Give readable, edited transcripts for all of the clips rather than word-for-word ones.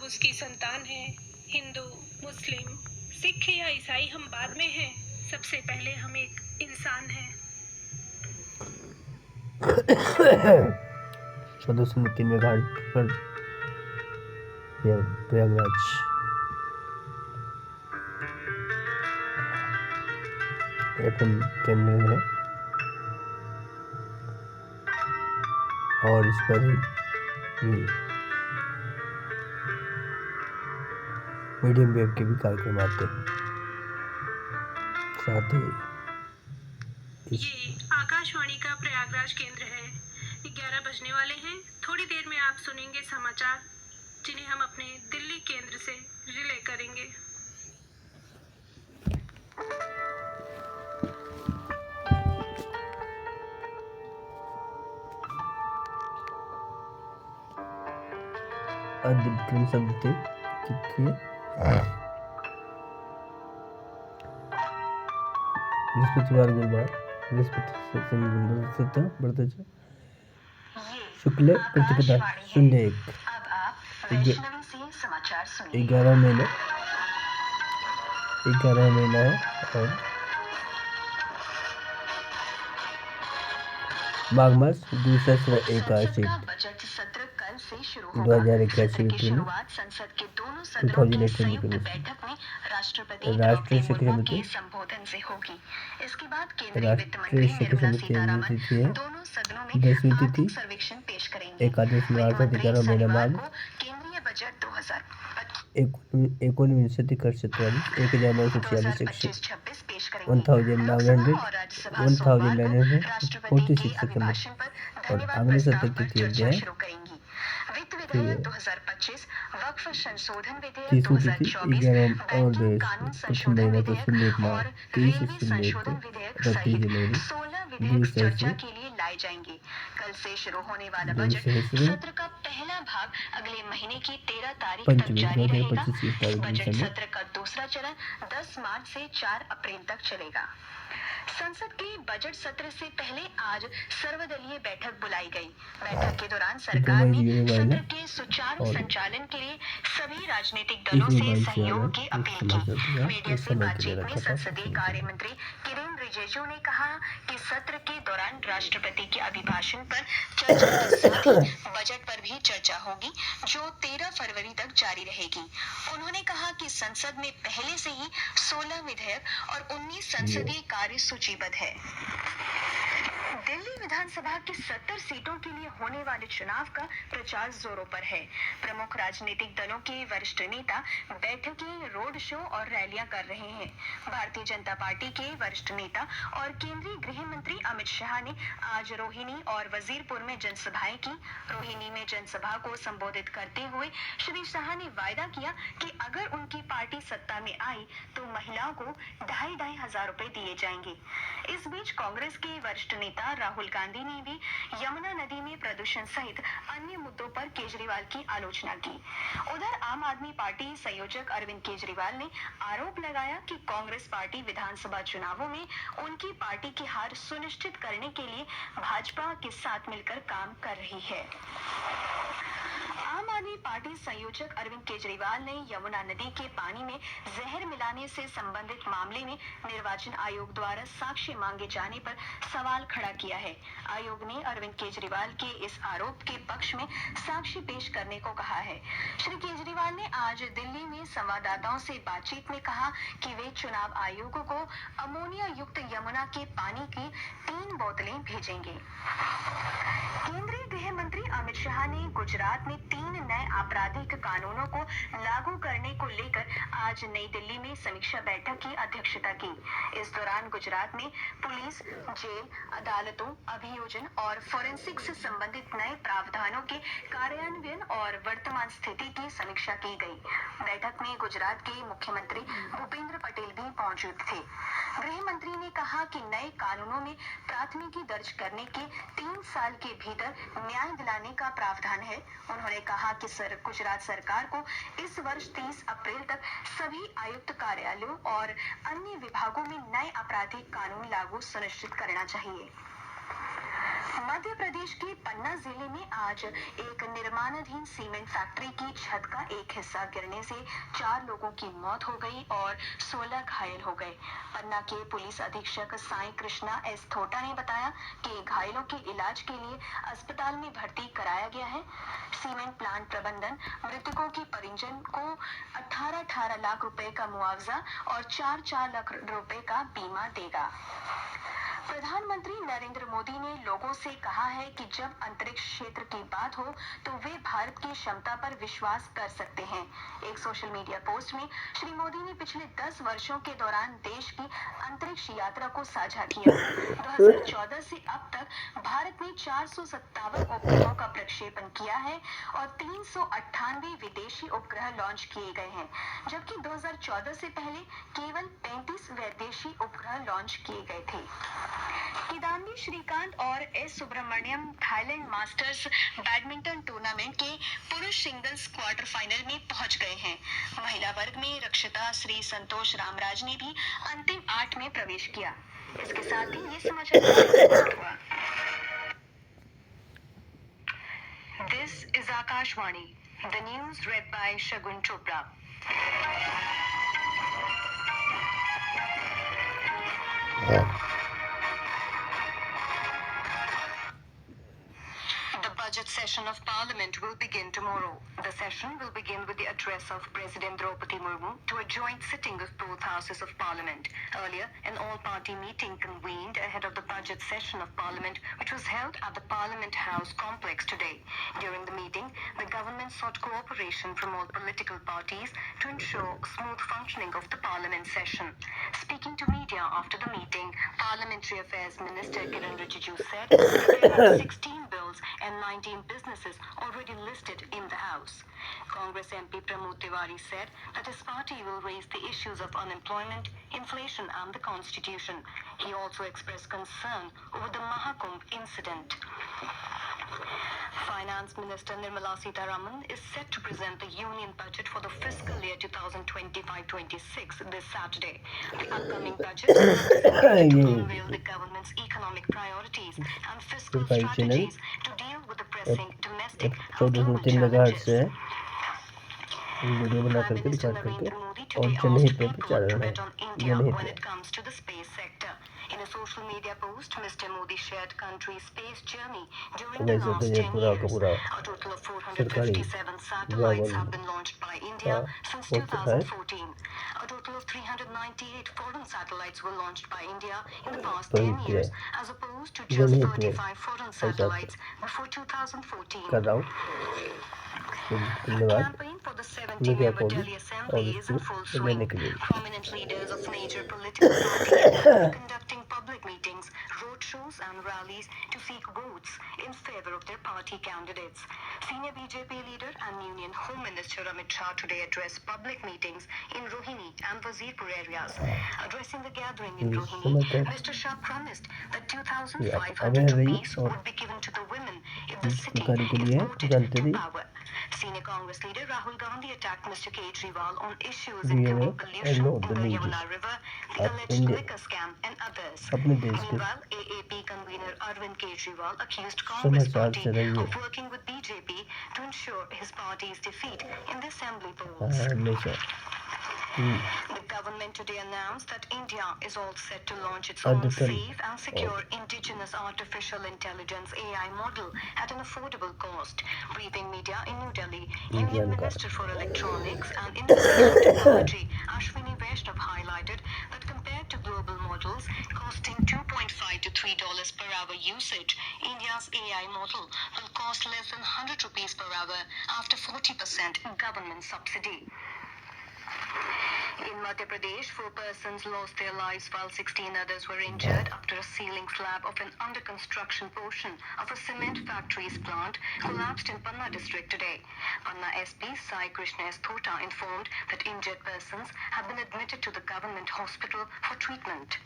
उसकी संतान हैं। हिंदू, मुस्लिम, सिख या ईसाई हम बाद में हैं। सबसे पहले हम एक इंसान हैं। 1403 घाट पर प्रयागराज। एफएम केंद्र है और इस पर मीडियम वेव के भी कार्यक्रम आते हैं। साथ ही ये आकाशवाणी का प्रयागराज केंद्र है। 11 बजने वाले हैं। थोड़ी देर में आप सुनेंगे समाचार, जिन्हें हम अपने दिल्ली केंद्र से रिले करेंगे। विक्रम शब्द बृहस्पतिवार गुरुवार बृहस्पति शुक्ल प्रतिपदा 01 11 महीना है और माघ मास दूसरा एकादशी 2081 में संसद के दोनों सदनों की संयुक्त बैठक में राष्ट्रपति द्रौपदी मुर्मू के संबोधन से होगी। इसके बाद केंद्रीय वित्त मंत्री निर्मला सीतारमण दोनों सदनों में आर्थिक सर्वेक्षण पेश करेंगे। एकादश मार्च 11 महीना माघ केंद्रीय बजट 19 कर 1946 और अगले सत्र की तिथि है वित्त विधेयक 2025, वक्फ संशोधन विधेयक तीसरी 2024, बैंकिंग कानून संशोधन विधेयक और रेलवे संशोधन विधेयक सहित 16 विधेयक चर्चा के लिए लाए जाएंगे। कल से शुरू होने वाला बजट सत्र का पहला भाग अगले महीने की 13 तारीख तक जारी रहेगा। इस बजट सत्र का दूसरा चरण 10 मार्च से 4 अप्रैल तक चलेगा। संसद के बजट सत्र से पहले आज सर्वदलीय बैठक बुलाई गई। बैठक के दौरान सरकार ने सत्र के सुचारू संचालन के लिए सभी राजनीतिक दलों से सहयोग की अपील की। मीडिया से बातचीत में संसदीय कार्य मंत्री किरेन रिजिजू ने कहा कि सत्र के दौरान राष्ट्रपति के अभिभाषण पर चर्चा के साथ ही बजट पर भी चर्चा होगी, जो 13 फरवरी तक जारी रहेगी। उन्होंने कहा कि संसद में पहले से ही 16 विधेयक और 19 संसदीय कार्य सूचीबद्ध है। दिल्ली विधानसभा की 70 सीटों के लिए होने वाले चुनाव का प्रचार जोरों पर है। प्रमुख राजनीतिक दलों के वरिष्ठ नेता बैठकें, रोड शो और रैलियां कर रहे हैं। भारतीय जनता पार्टी के वरिष्ठ नेता और केंद्रीय गृह मंत्री अमित शाह ने आज रोहिणी और वजीरपुर में जनसभाएं की। रोहिणी में जनसभा को संबोधित करते हुए श्री शाह ने वायदा किया कि अगर उनकी पार्टी सत्ता में आई तो महिलाओं को 2,500 रुपए दिए जाएंगे। इस बीच कांग्रेस के वरिष्ठ नेता राहुल गांधी ने भी यमुना नदी में प्रदूषण सहित अन्य मुद्दों पर केजरीवाल की आलोचना की। उधर आम आदमी पार्टी संयोजक अरविंद केजरीवाल ने आरोप लगाया कि कांग्रेस पार्टी विधानसभा चुनावों में उनकी पार्टी की हार सुनिश्चित करने के लिए भाजपा के साथ मिलकर काम कर रही है। आम आदमी पार्टी संयोजक अरविंद केजरीवाल ने यमुना नदी के पानी में जहर मिलाने से संबंधित मामले में निर्वाचन आयोग द्वारा साक्ष्य मांगे जाने पर सवाल खड़ा किया है। आयोग ने अरविंद केजरीवाल के इस आरोप के पक्ष में साक्ष्य पेश करने को कहा है। श्री केजरीवाल ने आज दिल्ली में संवाददाताओं से बातचीत में कहा कि वे चुनाव आयोग को अमोनिया युक्त यमुना के पानी की 3 बोतलें भेजेंगे। केंद्रीय गृह मंत्री अमित शाह ने गुजरात में 3 नए आपराधिक कानूनों को लागू करने को लेकर आज नई दिल्ली में समीक्षा बैठक की अध्यक्षता की। इस दौरान गुजरात में पुलिस, जेल, अदालतों, अभियोजन और फोरेंसिक से संबंधित नए प्रावधानों के कार्यान्वयन और वर्तमान स्थिति की समीक्षा की गई। बैठक में गुजरात के मुख्यमंत्री भूपेंद्र पटेल भी मौजूद थे। गृह मंत्री ने कहा कि नए कानूनों में प्राथमिकी दर्ज करने के 3 साल के भीतर न्याय दिलाने का प्रावधान है। उन्होंने कहा कि गुजरात सरकार को इस वर्ष 30 अप्रैल तक सभी आयुक्त कार्यालयों और अन्य विभागों में नए आपराधिक कानून लागू सुनिश्चित करना चाहिए। मध्य प्रदेश के पन्ना जिले में आज एक निर्माणाधीन सीमेंट फैक्ट्री की छत का एक हिस्सा गिरने से 4 लोगों की मौत हो गई और 16 घायल हो गए। पन्ना के पुलिस अधीक्षक साई कृष्णा एस थोटा ने बताया कि घायलों के इलाज के लिए अस्पताल में भर्ती कराया गया है। सीमेंट प्लांट प्रबंधन मृतकों के परिजन को 18-18 लाख रुपए का मुआवजा और 4-4 लाख रुपए का बीमा देगा। प्रधानमंत्री नरेंद्र मोदी ने लोगों से कहा है कि जब अंतरिक्ष क्षेत्र की बात हो तो वे भारत की क्षमता पर विश्वास कर सकते हैं। एक सोशल मीडिया पोस्ट में श्री मोदी ने पिछले 10 वर्षों के दौरान देश की अंतरिक्ष यात्रा को साझा किया। 2014 से अब तक भारत ने 457 उपग्रहों का प्रक्षेपण किया है और 398 विदेशी उपग्रह लॉन्च किए गए हैं, जबकि 2014 से पहले केवल 35 विदेशी उपग्रह लॉन्च किए गए थे। किदाम्बी श्रीकांत और S Subramaniam Thailand Masters badminton tournament के पुरुष सिंगल्स क्वार्टर फाइनल में पहुंच गए हैं। महिला वर्ग में रक्षिता श्री संतोष रामराज ने भी अंतिम 8 में प्रवेश किया। इसके साथ ही ये समाचार समाप्त हुआ। This is Akashvani, the news read by Shagun Chopra. The budget session of Parliament will begin tomorrow. The session will begin with the address of President Draupadi Murmu to a joint sitting of both houses of Parliament. Earlier, an all-party meeting convened ahead of the budget session of Parliament, which was held at the Parliament House complex today. During the meeting, the government sought cooperation from all political parties to ensure smooth functioning of the Parliament session. Speaking to media after the meeting, Parliamentary Affairs Minister Kiran Rijiju said that there are 16 bills and 19 businesses already listed in the House. Congress MP Pramod Tiwari said that his party will raise the issues of unemployment, inflation and the constitution. He also expressed concern over the Mahakumbh incident. Finance Minister Nirmala Sitharaman is set to present the union budget for the fiscal year 2025-26 this Saturday. The upcoming budget is designed to unveil the government's economic priorities and fiscal strategies to deal with the pressing domestic and global 1403 megahertz से challenges. Video बना Prime करके Minister record करके Narendra Modi और today जनहित asked पे people चल to रहा है। bet on India जनहित when पे it comes to the space sector. In a social media post, Mr. Modi shared country's space journey during the वैसे तो last ये 10 पूरा का years. पूरा A total of सरकारी 457 satellites wagon have been launched by का India since हो चुका है। 2014. A total of 398 foreign satellites were launched by India in the past तो 10 हित years, में as opposed to just जनहित में 35 foreign ऐसा satellites before 2014. कर रहा हूँ। The धन्यवाद campaign for the media 70-member को भी Delhi और Assembly is in full इसको swing. लेने के लिए भी। Prominent leaders of major political parties are conducting public meetings, roadshows and rallies to seek votes in favor of their party candidates. Senior BJP leader and Union Home Minister Amit Shah today addressed public meetings in Rohini and Wazirpur areas. Addressing the gathering in Rohini, Mr. Shah promised that 2,500 rupees would be given to the women if the city is voted to power. Senior Congress leader Rahul Gandhi attacked Mr. Kejriwal on issues including pollution in the Yamuna River, the alleged liquor scam and others. Meanwhile, AAP convener Arvind Kejriwal accused Congress party of working with BJP to ensure his party's defeat in the assembly polls. हमेशा The government today announced that India is all set to launch its own safe and secure indigenous artificial intelligence AI model at an affordable cost. Briefing media in New Delhi, Union Minister for Electronics and Information Technology Ashwini Vaishnav highlighted that compared to global models costing $2.5 to $3 per hour usage, India's AI model will cost less than 100 rupees per hour after 40% government subsidy. In Madhya Pradesh, 4 persons lost their lives while 16 others were injured after a ceiling slab of an under-construction portion of a cement factory's plant collapsed in Panna district today. Panna SP Sai Krishna S. Thota informed that injured persons have been admitted to the government hospital for treatment.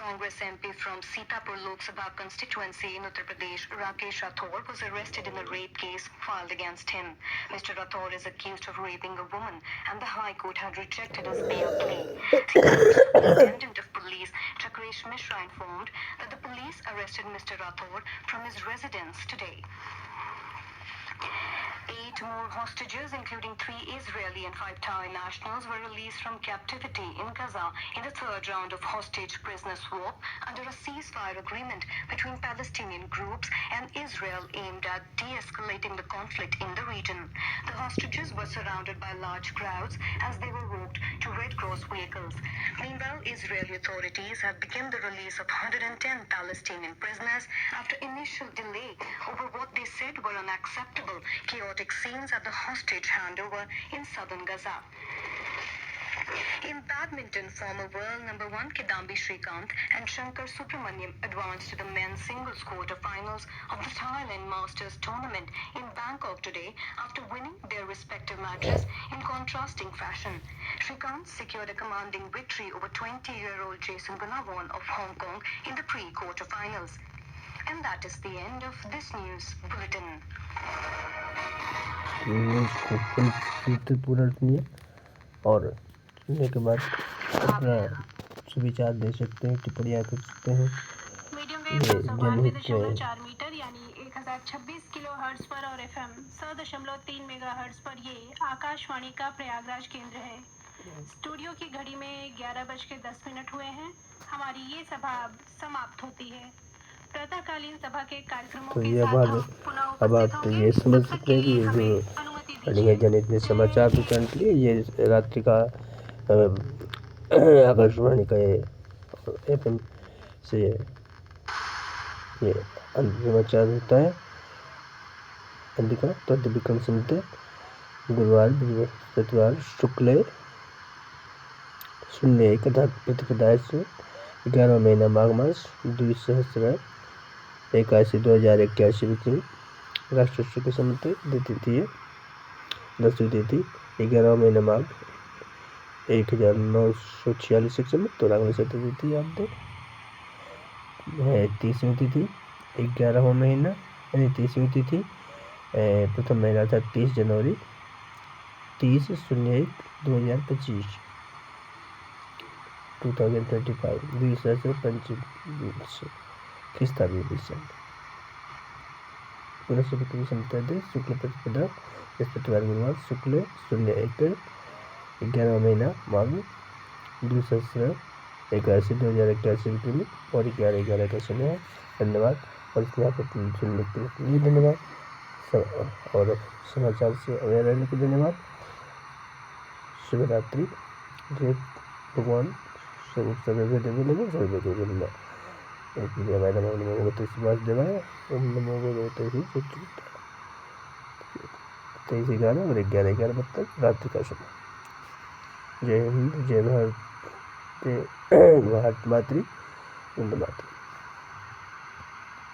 Congress MP from Sitapur Lok Sabha constituency in Uttar Pradesh, Rakesh Rathore, was arrested in a rape case filed against him. Mr. Rathore is accused of raping a woman, and the High Court had rejected his bail plea. Sitapar's Superintendent of Police, Chakre Ramesh Mishra informed that the police arrested Mr. Rathod from his residence today. 8 more hostages, including 3 Israeli and 5 Thai nationals, were released from captivity in Gaza in the third round of hostage prisoner swap under a ceasefire agreement between Palestinian groups and Israel aimed at de-escalating the conflict in the region. The hostages were surrounded by large crowds as they were walked to Red Cross vehicles. Meanwhile, Israeli authorities have begun the release of 110 Palestinian prisoners after initial delay over what they said were unacceptable chaotic scenes at the hostage handover in southern Gaza. In badminton, former world number 1 Kidambi Srikanth and Shankar Subramaniam advanced to the men's singles quarter-finals of the Thailand Masters tournament in Bangkok today after winning their respective matches in contrasting fashion. Srikanth secured a commanding victory over 20-year-old Jason Gunawan of Hong Kong in the pre-quarter-finals. And that is the end of this news bulletin. News को full पूरा सुनिए और सुनने के बाद अपना सुविचार दे सकते हैं, टिप्पणियाँ कर सकते हैं। ये जनहित में 4 मीटर यानी 1026 किलो हर्ट्ज पर और FM 100.3 मेगाहर्ट्ज पर ये आकाशवाणी का प्रयागराज केंद्र है। स्टूडियो की घड़ी में 11:10 हुए हैं। हमारी ये सभा अब समाप्त होती है। प्रातःकालीन सभा के कार्यक्रमों तो के ये साथ हम पुनः अब उपस्थित आप होंगे। ये समझ तब तक सकते के हैं कि लिए ये हमें जो अनुमति पढ़ी दीजिए। जनहित में समाचार प्रसारण के लिए ये रात्रि का आकाशवाणी का ये FM से ये समाचार होता है। अंतिका तद विक्रम संवत गुरुवार बृहस्पतिवार शुक्ल 01 प्रतिपदाय से 11 महीना माघ मास 2081 2081 राष्ट्र की सम्मति तिथि है 10वीं तिथि 11 महीना माघ 1946 सम्मत तो अगली तिथि आप दे है 30वीं तिथि 11वां महीना यानी 30वीं तिथि प्रथम महीना था 30 जनवरी 30/01/2025 2025 खिस्ता पुनः संतद शुक्ल प्रतिपदा बृहस्पतिवार गुरुवार शुक्ल 01 11वां महीना माघ 2081 और 11 का समय है। धन्यवाद और यहाँ पर सुनने के लिए धन्यवाद और समाचार से अवेयर रहने के धन्यवाद। शिवरात्रि जय भगवान सर्वे देव सर्वे देव भगवते वासुदेवाय ओम नमो भगवते श्री 23:11 और 11:11 तक रात्रि का समय। जय हिंद, जय भारत, जय भारत मातृ, वंदे मातरम।